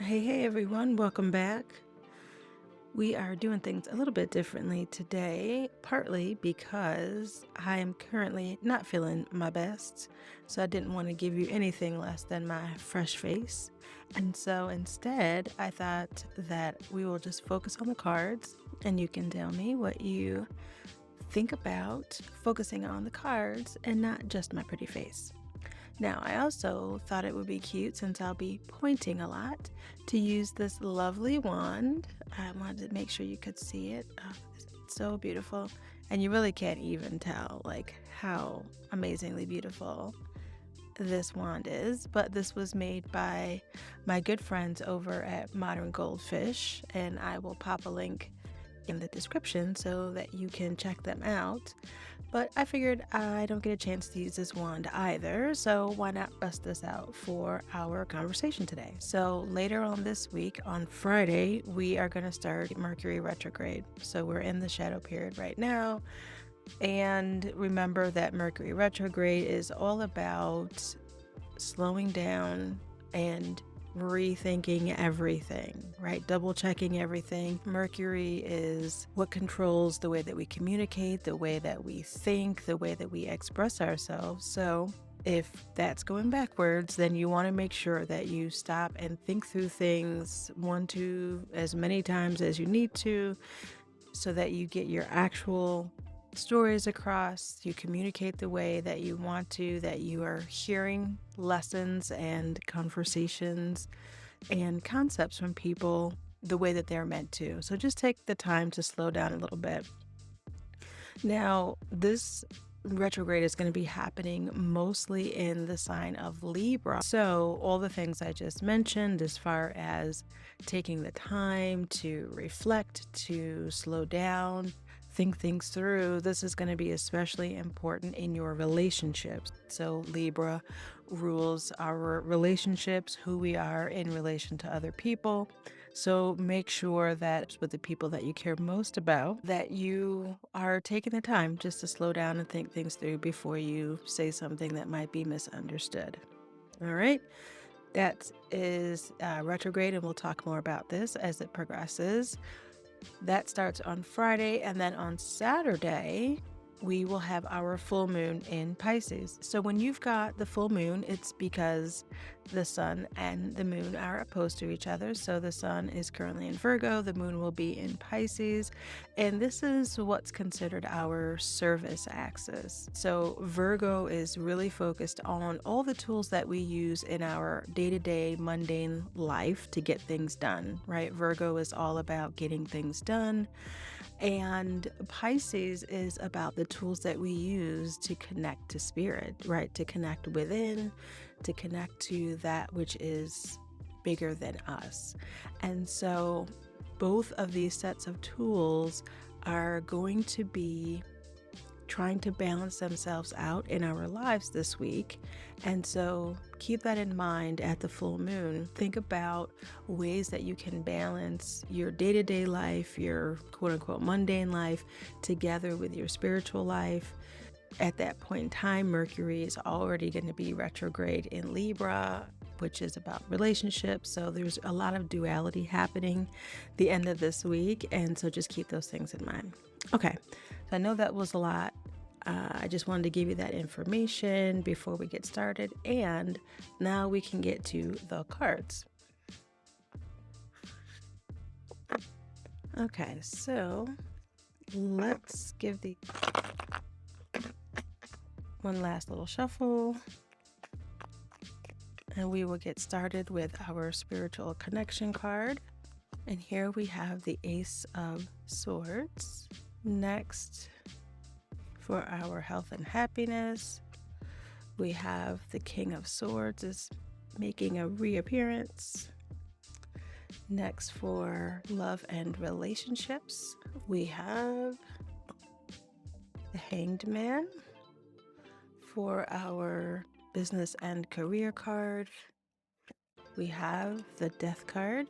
Hey everyone, welcome back. We are doing things a little bit differently today, partly because I am currently not feeling my best, so I didn't want to give you anything less than my fresh face. And so instead, I thought that we will just focus on the cards and you can tell me what you think about focusing on the cards and not just my pretty face. Now, I also thought it would be cute, since I'll be pointing a lot, to use this lovely wand. I wanted to make sure you could see it. Oh, it's so beautiful. And you really can't even tell how amazingly beautiful this wand is. But this was made by my good friends over at Modern Goldfish, and I will pop a link in the description so that you can check them out. But I figured I don't get a chance to use this wand either, so why not bust this out for our conversation today? So later on this week, on Friday, we are going to start Mercury Retrograde. So we're in the shadow period right now. And remember that Mercury Retrograde is all about slowing down and rethinking everything, right? Double checking everything. Mercury is what controls the way that we communicate, the way that we think, the way that we express ourselves. So if that's going backwards, then you want to make sure that you stop and think through things as many times as you need to, so that you get your actual stories across, you communicate the way that you want to, that you are hearing lessons and conversations and concepts from people the way that they're meant to. So just take the time to slow down a little bit. Now, this retrograde is going to be happening mostly in the sign of Libra. So all the things I just mentioned, as far as taking the time to reflect, to slow down, think things through, this is going to be especially important in your relationships. So Libra rules our relationships, who we are in relation to other people. So make sure that with the people that you care most about, that you are taking the time just to slow down and think things through before you say something that might be misunderstood. All right. That is retrograde, and we'll talk more about this as it progresses. That starts on Friday, and then on Saturday, we will have our full moon in Pisces. So when you've got the full moon, it's because the sun and the moon are opposed to each other. So the sun is currently in Virgo, the moon will be in Pisces, and this is what's considered our service axis. So Virgo is really focused on all the tools that we use in our day-to-day mundane life to get things done, right? Virgo is all about getting things done. And Pisces is about the tools that we use to connect to spirit, right? To connect within, to connect to that which is bigger than us. And so both of these sets of tools are going to be trying to balance themselves out in our lives this week. And so keep that in mind at the full moon. Think about ways that you can balance your day-to-day life, your quote-unquote mundane life, together with your spiritual life. At that point in time, Mercury is already going to be retrograde in Libra, which is about relationships. So there's a lot of duality happening the end of this week. And so just keep those things in mind. Okay, so I know that was a lot. I just wanted to give you that information before we get started. And now we can get to the cards. Okay, so let's give the one last little shuffle. And we will get started with our spiritual connection card. And here we have the Ace of Swords. Next, for our health and happiness, we have the King of Swords is making a reappearance. Next, for love and relationships, we have the Hanged Man. For our business and career card, we have the Death card.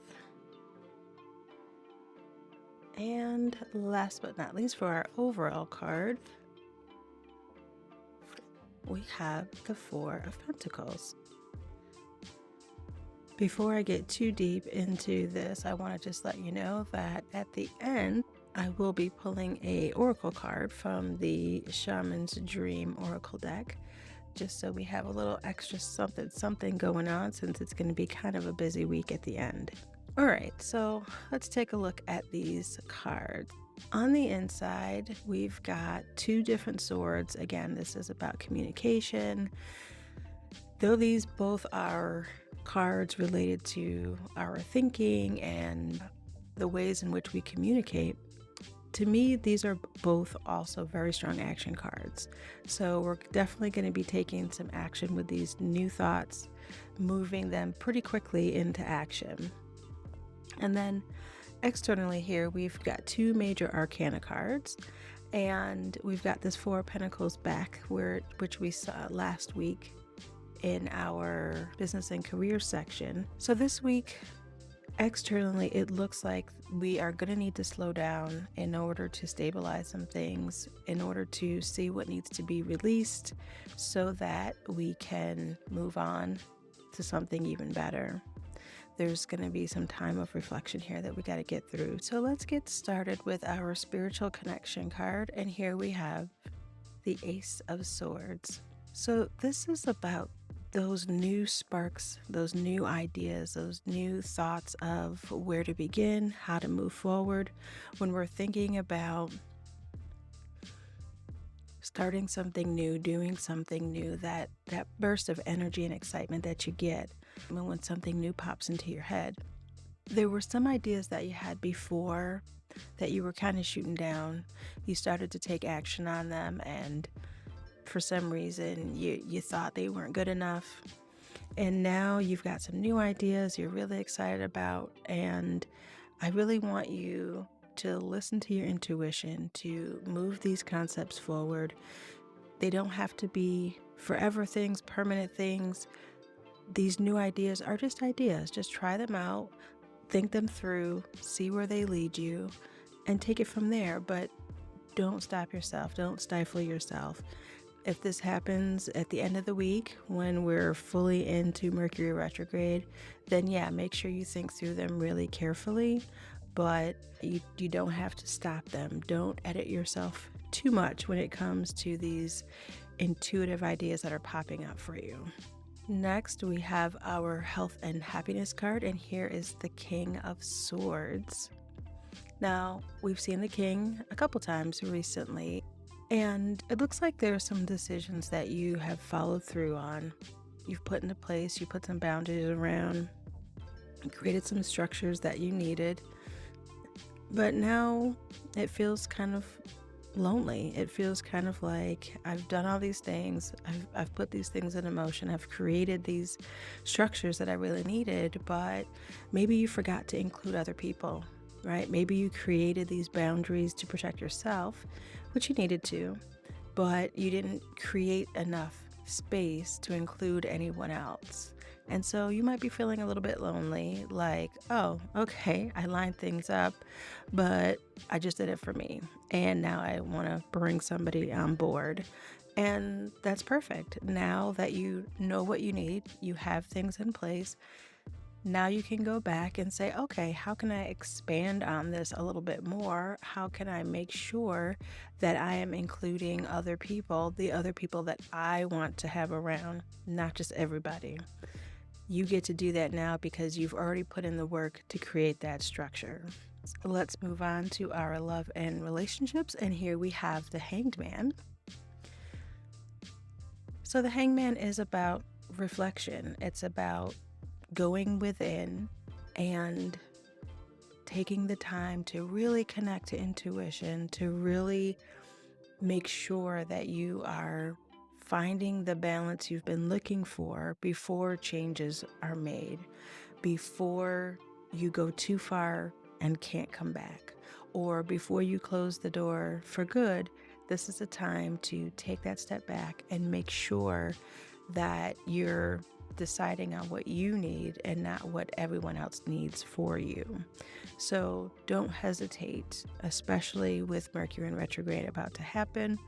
And last but not least, for our overall card, we have the Four of Pentacles. Before I get too deep into this, I want to just let you know that at the end, I will be pulling a oracle card from the Shaman's Dream Oracle deck, just so we have a little extra something going on, since it's going to be kind of a busy week at the end. All right, so let's take a look at these cards. On the inside, we've got two different swords. Again, this is about communication. Though these both are cards related to our thinking and the ways in which we communicate, to me, these are both also very strong action cards. So we're definitely going to be taking some action with these new thoughts, moving them pretty quickly into action. And then externally here, we've got two major arcana cards, and we've got this Four of Pentacles back, which we saw last week in our business and career section. So this week, externally, it looks like we are going to need to slow down in order to stabilize some things, in order to see what needs to be released so that we can move on to something even better. There's going to be some time of reflection here that we got to get through. So let's get started with our spiritual connection card. And here we have the Ace of Swords. So this is about those new sparks, those new ideas, those new thoughts of where to begin, how to move forward. When we're thinking about starting something new, doing something new, that burst of energy and excitement that you get when something new pops into your head. There were some ideas that you had before that you were kind of shooting down. You started to take action on them, and for some reason you thought they weren't good enough, and now you've got some new ideas you're really excited about. And I really want you to listen to your intuition to move these concepts forward. They don't have to be forever things, permanent things. These new ideas are just ideas. Just try them out, think them through, see where they lead you, and take it from there. But don't stop yourself, don't stifle yourself. If this happens at the end of the week when we're fully into Mercury Retrograde, then yeah, make sure you think through them really carefully, but you don't have to stop them. Don't edit yourself too much when it comes to these intuitive ideas that are popping up for you. Next, we have our Health and Happiness card, and here is the King of Swords. Now, we've seen the King a couple times recently, and it looks like there are some decisions that you have followed through on. You've put into place, you put some boundaries around, you created some structures that you needed. But now it feels kind of lonely. It feels kind of like I've done all these things. I've put these things into motion. I've created these structures that I really needed, but maybe you forgot to include other people, right? Maybe you created these boundaries to protect yourself, which you needed to, but you didn't create enough space to include anyone else. And so you might be feeling a little bit lonely, like, oh, okay, I lined things up, but I just did it for me. And now I want to bring somebody on board. And that's perfect. Now that you know what you need, you have things in place. Now you can go back and say, okay, how can I expand on this a little bit more? How can I make sure that I am including other people, the other people that I want to have around, not just everybody? You get to do that now because you've already put in the work to create that structure. Let's move on to our love and relationships. And here we have the Hanged Man. So the Hanged Man is about reflection. It's about going within and taking the time to really connect to intuition, to really make sure that you are finding the balance you've been looking for before changes are made, before you go too far and can't come back, or before you close the door for good. This is a time to take that step back and make sure that you're deciding on what you need and not what everyone else needs for you. So don't hesitate, especially with Mercury in retrograde about to happen.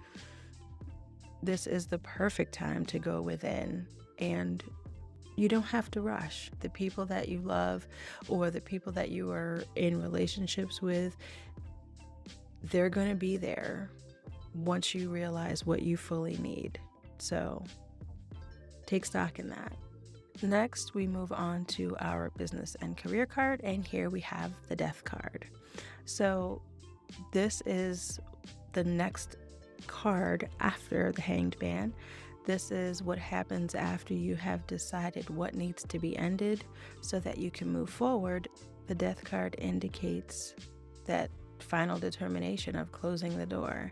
This is the perfect time to go within and you don't have to rush. The people that you love or the people that you are in relationships with, they're going to be there once you realize what you fully need. So take stock in that. Next, we move on to our business and career card, and here we have the Death card. So this is the next card after the Hanged Man. This is what happens after you have decided what needs to be ended so that you can move forward. The Death card indicates that final determination of closing the door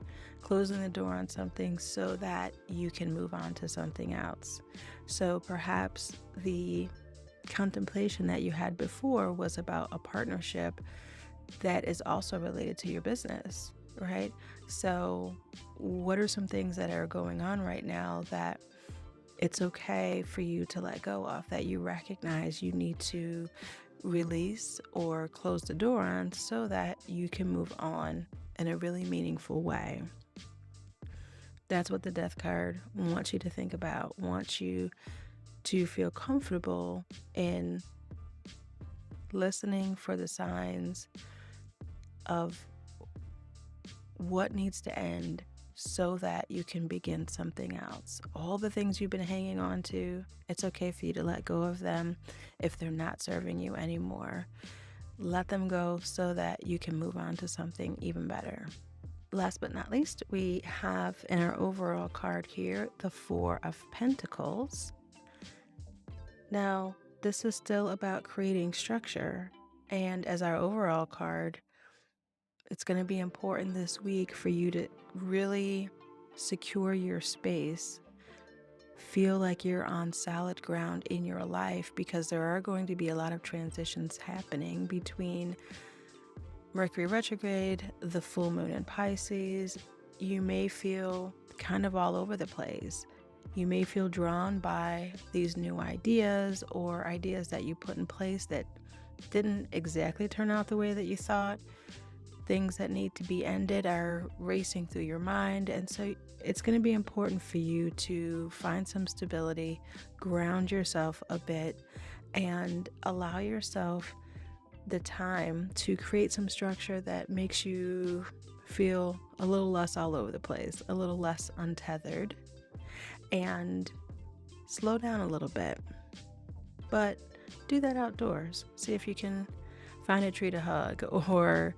on something so that you can move on to something else. So perhaps the contemplation that you had before was about a partnership that is also related to your business, right? So what are some things that are going on right now that it's okay for you to let go of, that you recognize you need to release or close the door on so that you can move on in a really meaningful way? That's what the Death card wants you to think about, wants you to feel comfortable in listening for the signs of what needs to end so that you can begin something else. All the things you've been hanging on to, it's okay for you to let go of them if they're not serving you anymore. Let them go so that you can move on to something even better. Last but not least, we have in our overall card here the Four of Pentacles. Now, this is still about creating structure, and as our overall card, it's going to be important this week for you to really secure your space, feel like you're on solid ground in your life, because there are going to be a lot of transitions happening between Mercury Retrograde, the full moon in Pisces. You may feel kind of all over the place. You may feel drawn by these new ideas or ideas that you put in place that didn't exactly turn out the way that you thought. Things that need to be ended are racing through your mind, and so it's going to be important for you to find some stability, ground yourself a bit, and allow yourself the time to create some structure that makes you feel a little less all over the place, a little less untethered, and slow down a little bit. But do that outdoors. See if you can find a tree to hug, or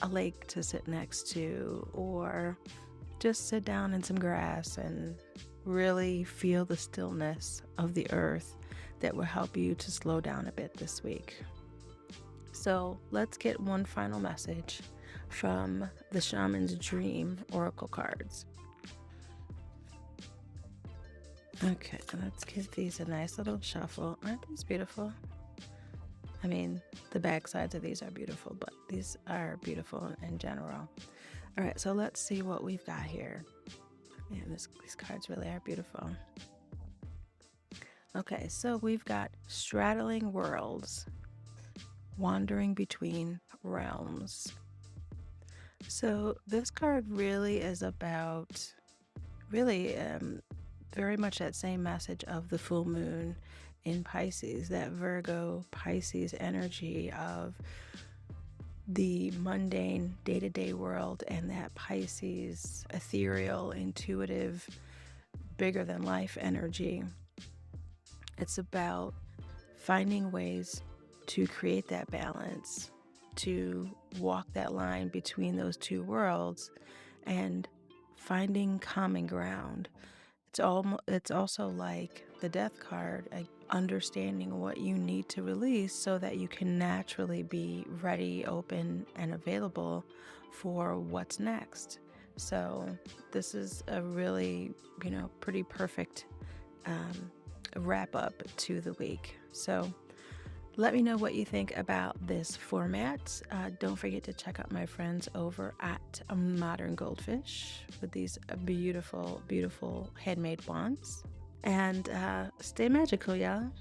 a lake to sit next to, or just sit down in some grass and really feel the stillness of the earth that will help you to slow down a bit this week. So let's get one final message from the Shaman's Dream Oracle cards. Okay, let's give these a nice little shuffle. Aren't these beautiful? I mean, the back sides of these are beautiful, but these are beautiful in general. All right, so let's see what we've got here. Man, these cards really are beautiful. Okay, so we've got straddling worlds, wandering between realms. So this card really is about very much that same message of the full moon in Pisces, that Virgo Pisces energy of the mundane day-to-day world, and that Pisces ethereal, intuitive, bigger than life energy. It's about finding ways to create that balance, to walk that line between those two worlds and finding common ground. It's also like the Death card, understanding what you need to release so that you can naturally be ready, open, and available for what's next. So this is a really, pretty perfect wrap up to the week. So let me know what you think about this format. Don't forget to check out my friends over at Modern Goldfish with these beautiful, beautiful handmade wands. And stay magical, y'all.